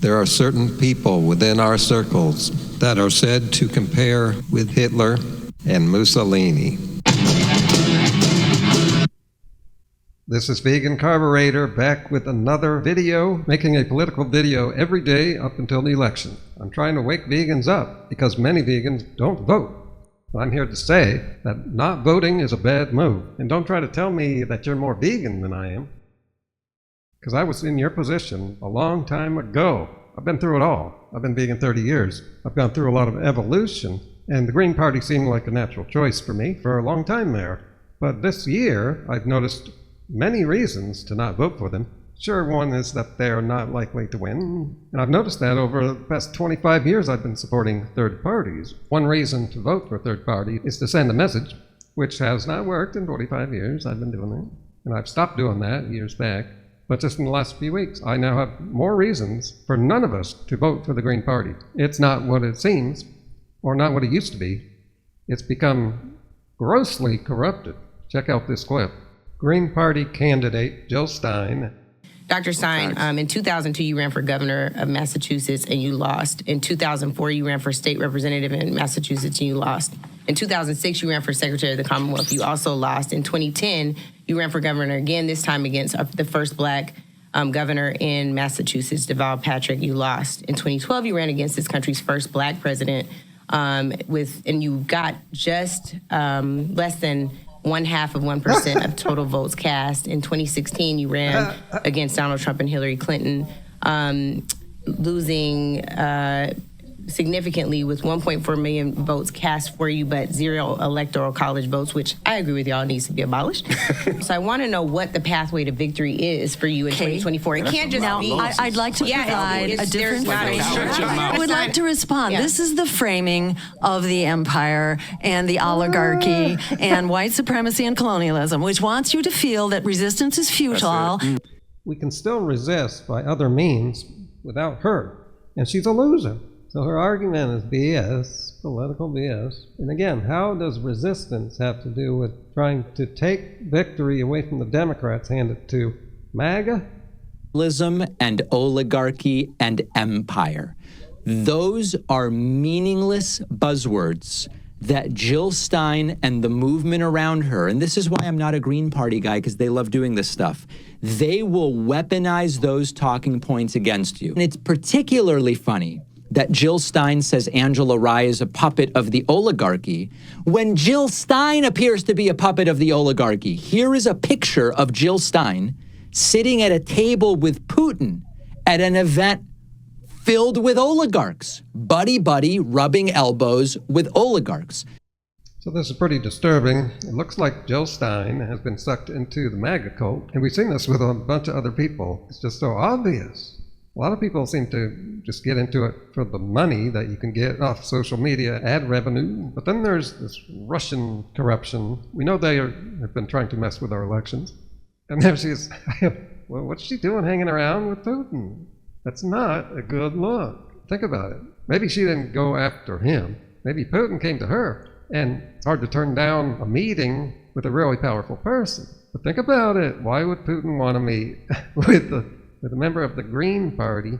There are certain people within our circles that are said to compare with Hitler and Mussolini. This is Vegan Carburetor back with another video, making a political video every day up until the election. I'm trying to wake vegans up because many vegans don't vote. I'm here to say that not voting is a bad move. And don't try to tell me that you're more vegan than I am, because I was in your position a long time ago. I've been through it all. I've been vegan 30 years. I've gone through a lot of evolution, and the Green Party seemed like a natural choice for me for a long time there. But this year, I've noticed many reasons to not vote for them. Sure, one is that they're not likely to win, and I've noticed that over the past 25 years I've been supporting third parties. One reason to vote for a third party is to send a message, which has not worked in 25 years. I've been doing that, and I've stopped doing that years back. But just in the last few weeks, I now have more reasons for none of us to vote for the Green Party. It's not what it seems, or not what it used to be. It's become grossly corrupted. Check out this clip. Green Party candidate Jill Stein. Dr. Stein, in 2002, you ran for governor of Massachusetts and you lost. In 2004, you ran for state representative in Massachusetts and you lost. In 2006, you ran for secretary of the Commonwealth. You also lost. In 2010, you ran for governor again, this time against the first black governor in Massachusetts, Deval Patrick. You lost. In 2012, you ran against this country's first black president, and you got just less than 0.5% of total votes cast. In 2016, you ran against Donald Trump and Hillary Clinton, losing significantly with 1.4 million votes cast for you, but 0 electoral college votes, which I agree with y'all needs to be abolished. So I want to know what the pathway to victory is for you in 2024. It can't just be. I'd like to provide a different framing. I would like to respond. Yeah. This is the framing of the empire and the oligarchy and white supremacy and colonialism, which wants you to feel that resistance is futile. We can still resist by other means without her, and she's a loser. So her argument is BS, political BS. And again, how does resistance have to do with trying to take victory away from the Democrats, hand it to MAGA? And oligarchy and empire. Those are meaningless buzzwords that Jill Stein and the movement around her, and this is why I'm not a Green Party guy, because they love doing this stuff, they will weaponize those talking points against you. And it's particularly funny that Jill Stein says Angela Rye is a puppet of the oligarchy, when Jill Stein appears to be a puppet of the oligarchy. Here is a picture of Jill Stein sitting at a table with Putin at an event filled with oligarchs, buddy-buddy, rubbing elbows with oligarchs. So this is pretty disturbing. It looks like Jill Stein has been sucked into the MAGA cult, and we've seen this with a bunch of other people. It's just so obvious. A lot of people seem to just get into it for the money that you can get off social media, ad revenue. But then there's this Russian corruption. We know they have been trying to mess with our elections. And there she is. Well, what's she doing hanging around with Putin? That's not a good look. Think about it. Maybe she didn't go after him. Maybe Putin came to her. And it's hard to turn down a meeting with a really powerful person. But think about it. Why would Putin want to meet with a member of the Green Party?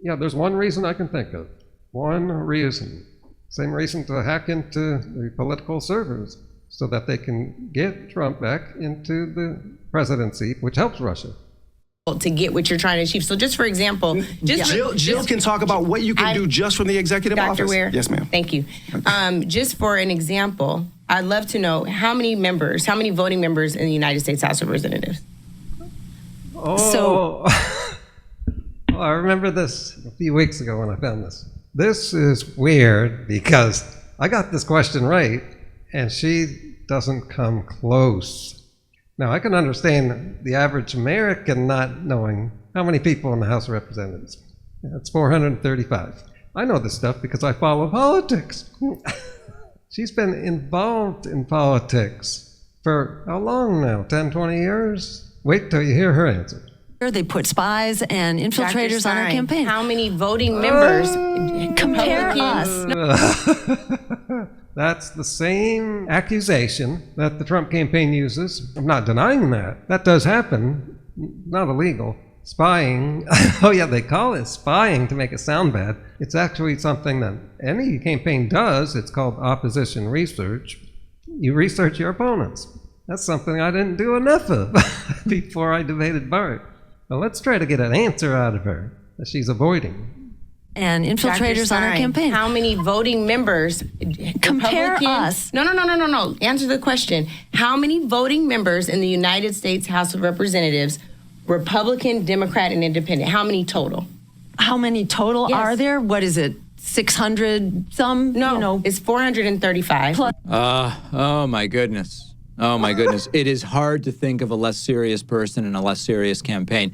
Yeah, there's one reason I can think of. One reason. Same reason to hack into the political servers so that they can get Trump back into the presidency, which helps Russia. To get what you're trying to achieve. So just for example, Jill can talk about what you can do just from the executive office. Dr. Ware. Yes, ma'am. Thank you. Just for an example, I'd love to know how many voting members in the United States House of Representatives? Oh, well, I remember this a few weeks ago when I found this. This is weird because I got this question right, and she doesn't come close. Now, I can understand the average American not knowing how many people in the House of Representatives. It's 435. I know this stuff because I follow politics. She's been involved in politics for how long now? 10, 20 years? Wait till you hear her answer. They put spies and infiltrators on our campaign. How many voting members? Compare us. That's the same accusation that the Trump campaign uses. I'm not denying that. That does happen. Not illegal. spying. Oh yeah, they call it spying to make it sound bad. It's actually something that any campaign does. It's called opposition research. You research your opponents. That's something I didn't do enough of before I debated Bart. Well, let's try to get an answer out of her that she's avoiding. And infiltrators on our campaign. How many voting members? Compare us. No. Answer the question. How many voting members in the United States House of Representatives, Republican, Democrat, and Independent? How many total? How many total Yes. are there? What is it? 600 some? No, it's 435. Plus. Oh my goodness. Oh my goodness. It is hard to think of a less serious person in a less serious campaign.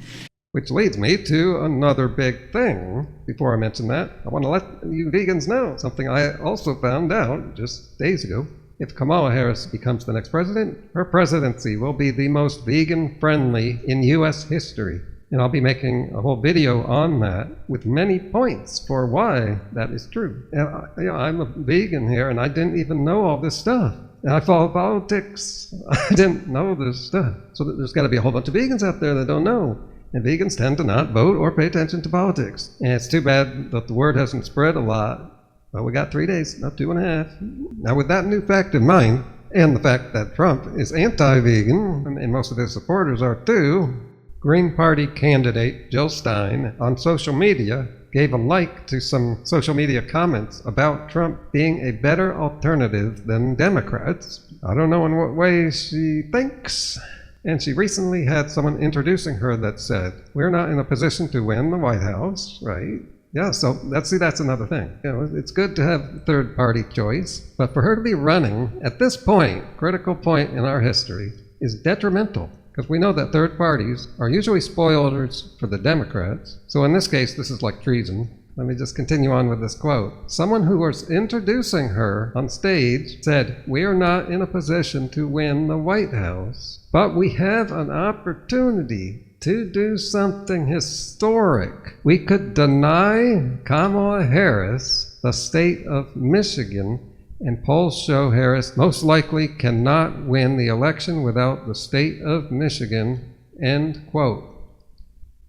Which leads me to another big thing. Before I mention that, I want to let you vegans know something I also found out just days ago. If Kamala Harris becomes the next president, her presidency will be the most vegan-friendly in U.S. history. And I'll be making a whole video on that with many points for why that is true. And I'm a vegan here, and I didn't even know all this stuff. And I follow politics. I didn't know this stuff. So there's got to be a whole bunch of vegans out there that don't know. And vegans tend to not vote or pay attention to politics. And it's too bad that the word hasn't spread a lot. But we got 3 days, not 2.5. Now with that new fact in mind, and the fact that Trump is anti-vegan, and most of his supporters are too, Green Party candidate Jill Stein on social media gave a like to some social media comments about Trump being a better alternative than Democrats. I don't know in what way she thinks. And she recently had someone introducing her that said, we're not in a position to win the White House, right? Yeah, so that's another thing. You know, it's good to have third party choice, but for her to be running at this point, critical point in our history, is detrimental. Because we know that third parties are usually spoilers for the Democrats. So in this case, this is like treason. Let me just continue on with this quote. Someone who was introducing her on stage said, we are not in a position to win the White House, but we have an opportunity to do something historic. We could deny Kamala Harris the state of Michigan, and polls show Harris most likely cannot win the election without the state of Michigan, end quote.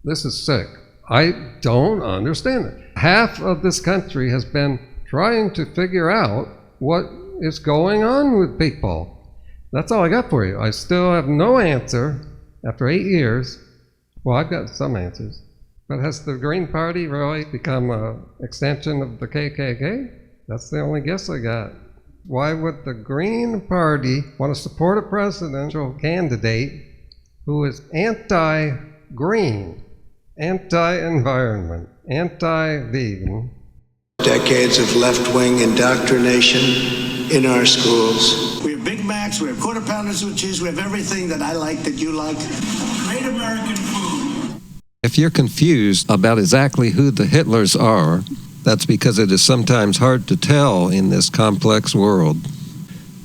This is sick. I don't understand it. Half of this country has been trying to figure out what is going on with people. That's all I got for you. I still have no answer after 8 years. Well, I've got some answers. But has the Green Party really become an extension of the KKK? That's the only guess I got. Why would the Green Party want to support a presidential candidate who is anti-green, anti-environment, anti-vegan? Decades of left-wing indoctrination in our schools. We have Big Macs, we have quarter pounders with cheese, we have everything that I like, that you like. Great American food. If you're confused about exactly who the Hitlers are, that's because it is sometimes hard to tell in this complex world.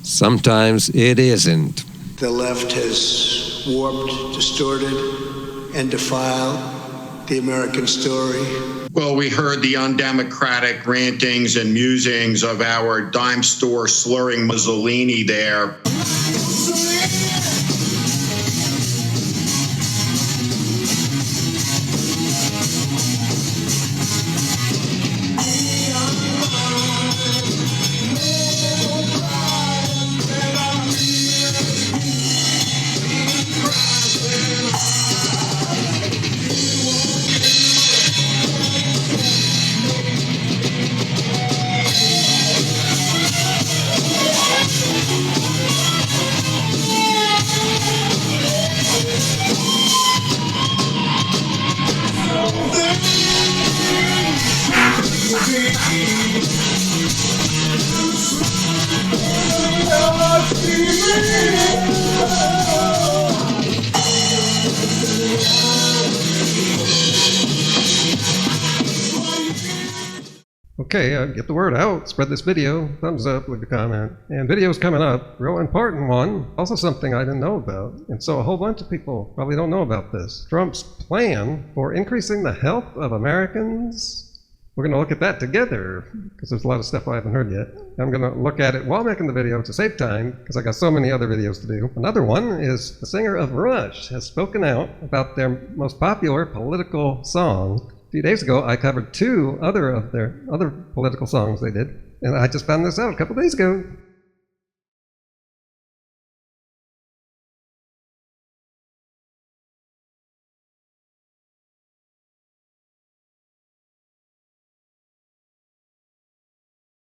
Sometimes it isn't. The left has warped, distorted, and defiled the American story. Well, we heard the undemocratic rantings and musings of our dime store slurring Mussolini there. Okay, get the word out, spread this video, thumbs up, leave a comment. And videos coming up, real important one, also something I didn't know about. And so a whole bunch of people probably don't know about this. Trump's plan for increasing the health of Americans We're going to look at that together because there's a lot of stuff I haven't heard yet. I'm going to look at it while making the video to save time because I got so many other videos to do. Another one is the singer of Rush has spoken out about their most popular political song. A few days ago, I covered 2 other of their other political songs they did, and I just found this out a couple days ago.